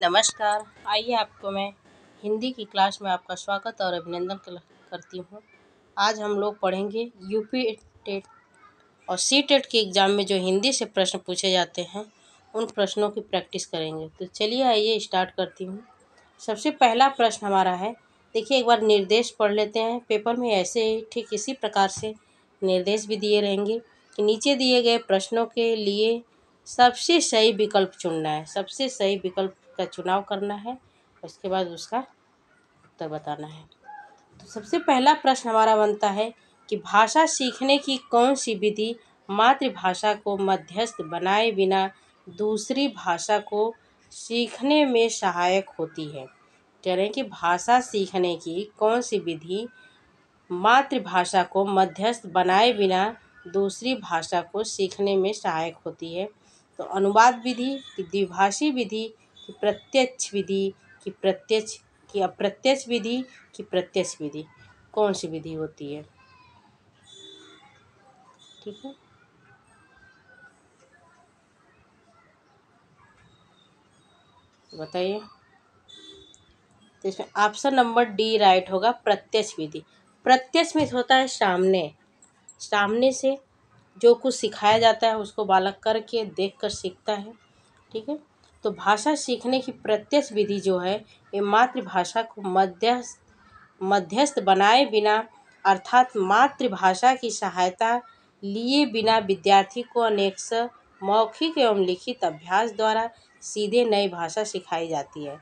नमस्कार। आइए आपको मैं हिंदी की क्लास में आपका स्वागत और अभिनंदन करती हूँ। आज हम लोग पढ़ेंगे यूपी टेट और सी टेट के एग्ज़ाम में जो हिंदी से प्रश्न पूछे जाते हैं उन प्रश्नों की प्रैक्टिस करेंगे। तो चलिए आइए स्टार्ट करती हूँ। सबसे पहला प्रश्न हमारा है, देखिए एक बार निर्देश पढ़ लेते हैं। पेपर में ऐसे ही ठीक इसी प्रकार से निर्देश भी दिए रहेंगे कि नीचे दिए गए प्रश्नों के लिए सबसे सही विकल्प चुनना है। सबसे सही विकल्प का चुनाव करना है, उसके बाद उसका उत्तर बताना है। तो सबसे पहला प्रश्न हमारा बनता है कि भाषा सीखने की कौन सी विधि मातृभाषा को मध्यस्थ बनाए बिना दूसरी भाषा को सीखने में सहायक होती है। कह रहे हैं कि भाषा सीखने की कौन सी विधि मातृभाषा को मध्यस्थ बनाए बिना दूसरी भाषा को सीखने में सहायक होती है। तो अनुवाद विधि कि द्विभाषी विधि कि प्रत्यक्ष विधि कि अप्रत्यक्ष विधि कि प्रत्यक्ष विधि, कौन सी विधि होती है? ठीक है, बताइए। तो इसमें ऑप्शन नंबर डी राइट होगा, प्रत्यक्ष विधि। प्रत्यक्ष में होता है सामने सामने से जो कुछ सिखाया जाता है उसको बालक करके देख कर सीखता है। ठीक है, तो भाषा सीखने की प्रत्यक्ष विधि जो है ये मातृभाषा को मध्यस्थ बनाए बिना अर्थात मातृभाषा की सहायता लिए बिना विद्यार्थी को अनेक मौखिक एवं लिखित अभ्यास द्वारा सीधे नई भाषा सिखाई जाती है।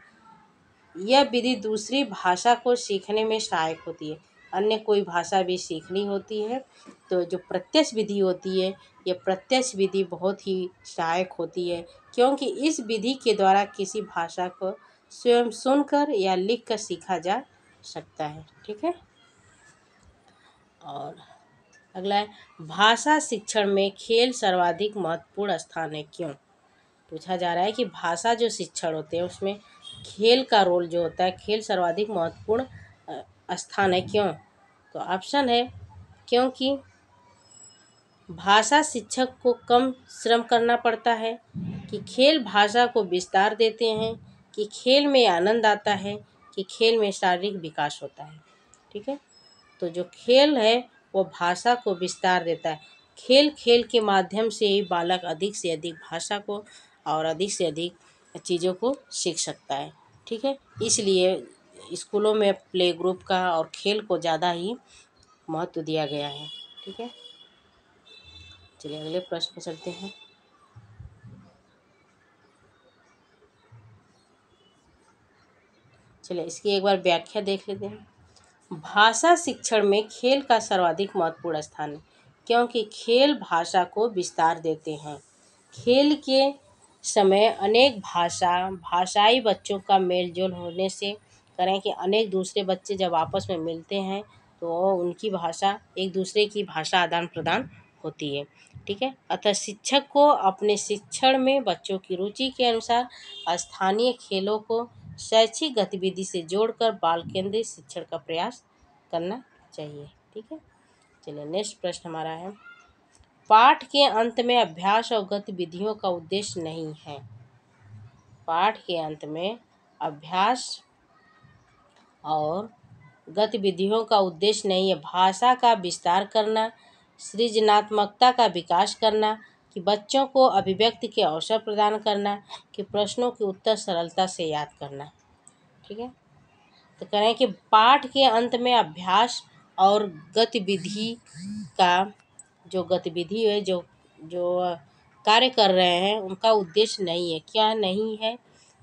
यह विधि दूसरी भाषा को सीखने में सहायक होती है। अन्य कोई भाषा भी सीखनी होती है तो जो प्रत्यक्ष विधि होती है, यह प्रत्यक्ष विधि बहुत ही सहायक होती है, क्योंकि इस विधि के द्वारा किसी भाषा को स्वयं सुनकर या लिखकर सीखा जा सकता है। ठीक है, और अगला है, भाषा शिक्षण में खेल सर्वाधिक महत्वपूर्ण स्थान है, क्यों? पूछा जा रहा है कि भाषा जो शिक्षण होते हैं उसमें खेल का रोल जो होता है, खेल सर्वाधिक महत्वपूर्ण स्थान है, क्यों? तो ऑप्शन है, क्योंकि भाषा शिक्षक को कम श्रम करना पड़ता है, कि खेल भाषा को विस्तार देते हैं, कि खेल में आनंद आता है, कि खेल में शारीरिक विकास होता है। ठीक है, तो जो खेल है वो भाषा को विस्तार देता है। खेल खेल के माध्यम से ही बालक अधिक से अधिक भाषा को और अधिक से अधिक चीज़ों को सीख सकता है। ठीक है, इसलिए स्कूलों में प्ले ग्रुप का और खेल को ज़्यादा ही महत्व दिया गया है। ठीक है, चलिए अगले प्रश्न पर चलते हैं। चलिए इसकी एक बार व्याख्या देख लेते हैं। भाषा शिक्षण में खेल का सर्वाधिक महत्वपूर्ण स्थान है, क्योंकि खेल भाषा को विस्तार देते हैं। खेल के समय अनेक भाषाई बच्चों का मेल जोल होने से करें कि अनेक दूसरे बच्चे जब आपस में मिलते हैं तो उनकी भाषा एक दूसरे की भाषा आदान प्रदान होती है। ठीक है, अतः शिक्षक को अपने शिक्षण में बच्चों की रुचि के अनुसार स्थानीय खेलों को शैक्षिक गतिविधि से जोड़कर बाल केंद्रित शिक्षण का प्रयास करना चाहिए। ठीक है, चलिए नेक्स्ट प्रश्न हमारा है, पाठ के अंत में अभ्यास और गतिविधियों का उद्देश्य नहीं है। पाठ के अंत में अभ्यास और गतिविधियों का उद्देश्य नहीं है। भाषा का विस्तार करना, सृजनात्मकता का विकास करना, कि बच्चों को अभिव्यक्ति के अवसर प्रदान करना, कि प्रश्नों के उत्तर सरलता से याद करना। ठीक है, तो करें कि पाठ के अंत में अभ्यास और गतिविधि का जो गतिविधि है जो जो कार्य कर रहे हैं उनका उद्देश्य नहीं है। क्या नहीं है?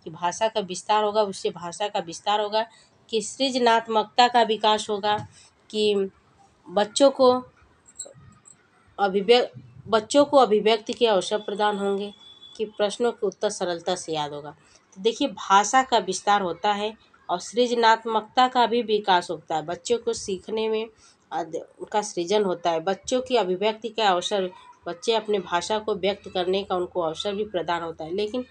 कि भाषा का विस्तार होगा, उससे भाषा का विस्तार होगा, कि सृजनात्मकता का विकास होगा, कि बच्चों को अभिव्यक्ति के अवसर प्रदान होंगे, कि प्रश्नों के उत्तर सरलता से याद होगा। तो देखिए भाषा का विस्तार होता है और सृजनात्मकता का भी विकास होता है। बच्चों को सीखने में उनका सृजन होता है। बच्चों की अभिव्यक्ति का अवसर, बच्चे अपने भाषा को व्यक्त करने का उनको अवसर भी प्रदान होता है। लेकिन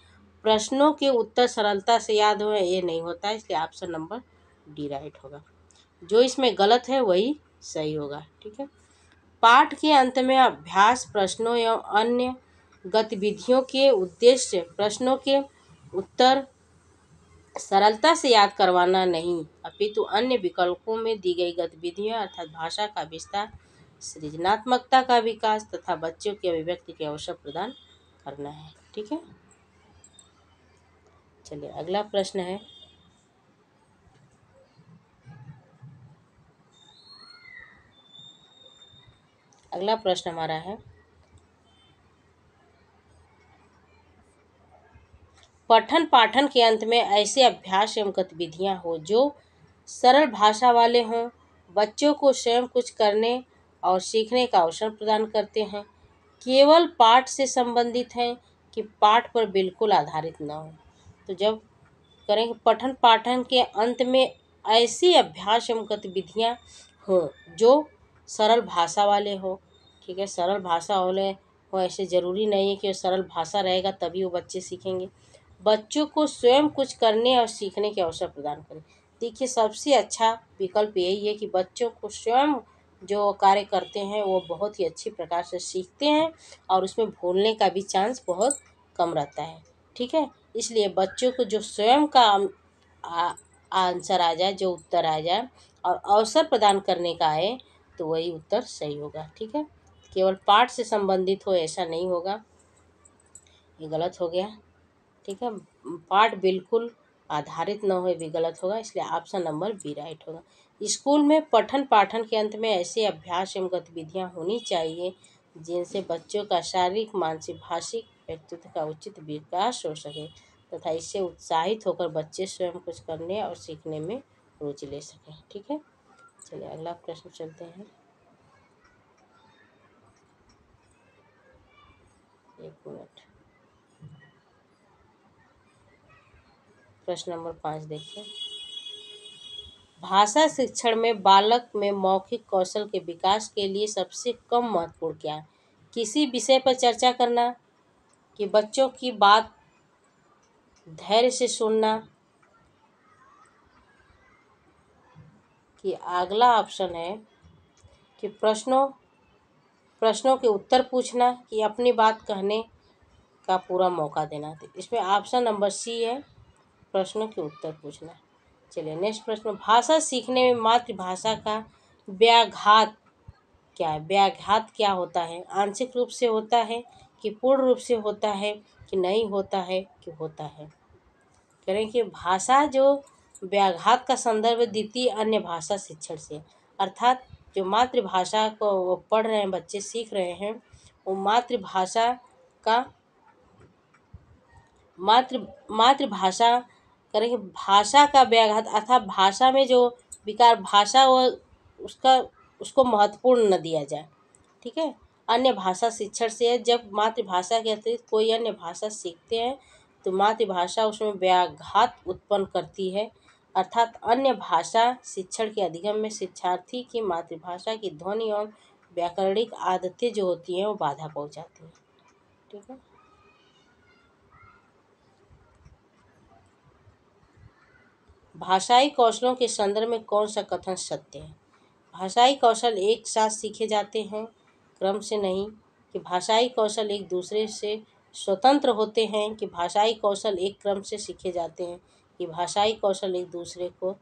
प्रश्नों के उत्तर सरलता से याद हो ये नहीं होता है, इसलिए ऑप्शन नंबर डी राइट होगा। जो इसमें गलत है वही सही होगा। ठीक है, पाठ के अंत में अभ्यास, प्रश्नों एवं अन्य गतिविधियों के उद्देश्य प्रश्नों के उत्तर सरलता से याद करवाना नहीं, अपितु अन्य विकल्पों में दी गई गतिविधियां अर्थात भाषा का विस्तार, सृजनात्मकता का विकास तथा बच्चों की अभिव्यक्ति के अवसर प्रदान करना है। ठीक है, चलिए अगला प्रश्न है। अगला प्रश्न हमारा है, पठन पाठन के अंत में ऐसे अभ्यास एवं गतिविधियां हो जो सरल भाषा वाले हों, बच्चों को स्वयं कुछ करने और सीखने का अवसर प्रदान करते हैं, केवल पाठ से संबंधित हैं कि पाठ पर बिल्कुल आधारित न हो। तो जब करेंगे पठन पाठन के अंत में ऐसी अभ्यास एवं गतिविधियां हों जो सरल भाषा वाले हो। ठीक है, सरल भाषा वाले हो, ऐसे ज़रूरी नहीं है कि वो सरल भाषा रहेगा तभी वो बच्चे सीखेंगे। बच्चों को स्वयं कुछ करने और सीखने के अवसर प्रदान करें। देखिए, सबसे अच्छा विकल्प यही है कि बच्चों को स्वयं जो कार्य करते हैं वो बहुत ही अच्छी प्रकार से सीखते हैं और उसमें भूलने का भी चांस बहुत कम रहता है। ठीक है, इसलिए बच्चों को जो स्वयं का आंसर आ जाए, जो उत्तर आ जाए और अवसर प्रदान करने का आए, तो वही उत्तर सही होगा। ठीक है, केवल पाठ से संबंधित हो ऐसा नहीं होगा, ये गलत हो गया। ठीक है, पाठ बिल्कुल आधारित न हो भी गलत होगा, इसलिए ऑप्शन नंबर बी राइट होगा। स्कूल में पठन पाठन के अंत में ऐसे अभ्यास एवं गतिविधियां होनी चाहिए जिनसे बच्चों का शारीरिक मानसिक भाषिक व्यक्तित्व का उचित विकास हो सके तथा इससे उत्साहित होकर बच्चे स्वयं कुछ करने और सीखने में रुचि ले सकें। ठीक है, चलिए अगला प्रश्न चलते हैं। एक मिनट, प्रश्न नंबर 5 देखिए। भाषा शिक्षण में बालक में मौखिक कौशल के विकास के लिए सबसे कम महत्वपूर्ण क्या है? किसी विषय पर चर्चा करना, कि बच्चों की बात धैर्य से सुनना, कि अगला ऑप्शन है कि प्रश्नों के उत्तर पूछना, कि अपनी बात कहने का पूरा मौका देना। तो इसमें ऑप्शन नंबर सी है, प्रश्नों के उत्तर पूछना। चलिए नेक्स्ट प्रश्न, भाषा सीखने में मातृभाषा का व्याघात क्या है? व्याघात क्या होता है? आंशिक रूप से होता है कि पूर्ण रूप से होता है कि नहीं होता है कि होता है? करें कि भाषा जो व्याघात का संदर्भ द्वितीय अन्य भाषा शिक्षण से, अर्थात जो मातृभाषा को वो पढ़ रहे हैं, बच्चे सीख रहे हैं, वो मातृभाषा का मातृभाषा करेंगे भाषा का व्याघात अर्थात भाषा में जो विकार भाषा वो उसका उसको महत्वपूर्ण न दिया जाए। ठीक है, अन्य भाषा शिक्षण से है, जब मातृभाषा के अतिरिक्त कोई अन्य भाषा सीखते हैं तो मातृभाषा उसमें व्याघात उत्पन्न करती है, अर्थात अन्य भाषा शिक्षण के अधिगम में शिक्षार्थी की मातृभाषा की ध्वनि और व्याकरणिक आदतें जो होती हैं वो बाधा पहुंचाती हैं। ठीक है, भाषाई कौशलों के संदर्भ में कौन सा कथन सत्य है? भाषाई कौशल एक साथ सीखे जाते हैं, क्रम से नहीं। कि भाषाई कौशल एक दूसरे से स्वतंत्र होते हैं। कि भाषाई कौशल एक क्रम से सीखे जाते हैं। कि भाषाई कौशल एक दूसरे को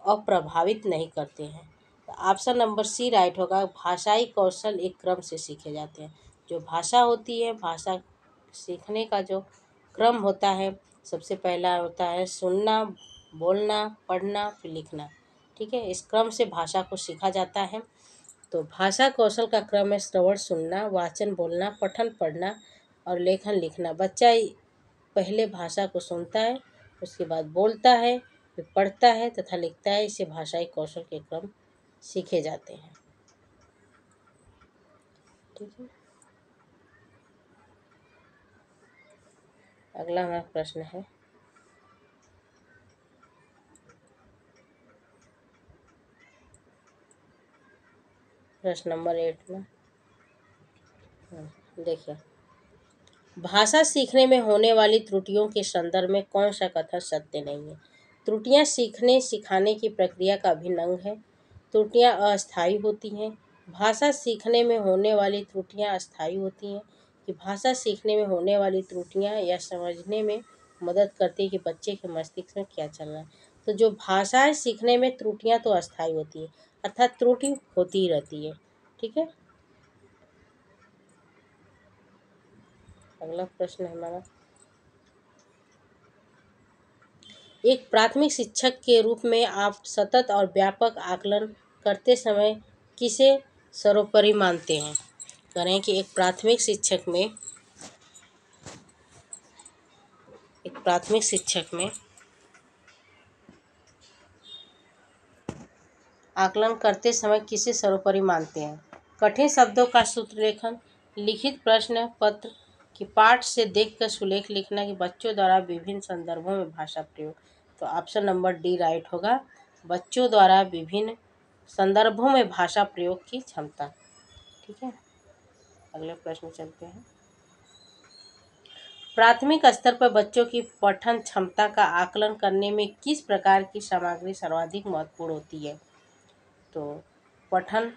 अप्रभावित नहीं करते हैं। तो ऑप्शन नंबर सी राइट होगा, भाषाई कौशल एक क्रम से सीखे जाते हैं। जो भाषा होती है, भाषा सीखने का जो क्रम होता है, सबसे पहला होता है सुनना, बोलना, पढ़ना, फिर लिखना। ठीक है, इस क्रम से भाषा को सीखा जाता है। तो भाषा कौशल का क्रम है श्रवण सुनना, वाचन बोलना, पठन पढ़ना और लेखन लिखना। बच्चा पहले भाषा को सुनता है, उसके बाद बोलता है, फिर पढ़ता है तथा लिखता है। इसे भाषाई कौशल के क्रम सीखे जाते हैं। ठीक है, अगला हमारा प्रश्न है, प्रश्न नंबर 8 में देखिए, भाषा सीखने में होने वाली त्रुटियों के संदर्भ में कौन सा कथन सत्य नहीं है? त्रुटियां सीखने सिखाने की प्रक्रिया का अभिन्न अंग है। त्रुटियां अस्थायी होती हैं। भाषा सीखने में होने वाली त्रुटियां अस्थायी होती हैं। कि भाषा सीखने में होने वाली त्रुटियां या समझने में मदद करती है कि बच्चे के मस्तिष्क में क्या चल रहा है। तो जो भाषाएं सीखने में त्रुटियां तो अस्थायी होती है, अर्थात त्रुटि होती ही रहती है। ठीक है, अगला प्रश्न है हमारा, एक प्राथमिक शिक्षक के रूप में आप सतत और व्यापक आकलन करते समय किसे सर्वोपरि मानते हैं? करें कि एक प्राथमिक शिक्षक में आकलन करते समय किसे सर्वोपरि मानते हैं? कठिन शब्दों का सूत्रलेखन, लिखित प्रश्न पत्र की पाठ से देखकर सुलेख लिखना, कि बच्चों द्वारा विभिन्न संदर्भों में भाषा प्रयोग। तो ऑप्शन नंबर डी राइट होगा, बच्चों द्वारा विभिन्न संदर्भों में भाषा प्रयोग की क्षमता। ठीक है, अगले प्रश्न चलते हैं। प्राथमिक स्तर पर बच्चों की पठन क्षमता का आकलन करने में किस प्रकार की सामग्री सर्वाधिक महत्वपूर्ण होती है? तो पठन,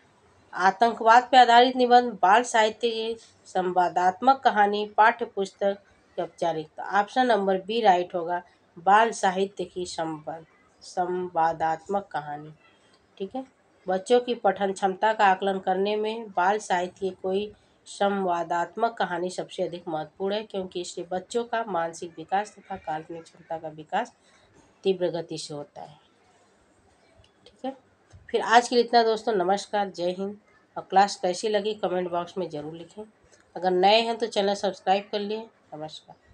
आतंकवाद पर आधारित निबंध, बाल साहित्य की संवादात्मक कहानी, पाठ्य पुस्तक की औपचारिकता। ऑप्शन नंबर बी राइट होगा, बाल साहित्य की संवादात्मक कहानी। ठीक है, बच्चों की पठन क्षमता का आकलन करने में बाल साहित्य की कोई संवादात्मक कहानी सबसे अधिक महत्वपूर्ण है, क्योंकि इससे बच्चों का मानसिक विकास तथा काल्पनिक क्षमता का विकास तीव्र गति से होता है। ठीक है, फिर आज के लिए इतना दोस्तों, नमस्कार, जय हिंद। और क्लास कैसी लगी कमेंट बॉक्स में ज़रूर लिखें। अगर नए हैं तो चैनल सब्सक्राइब कर लिए। नमस्कार।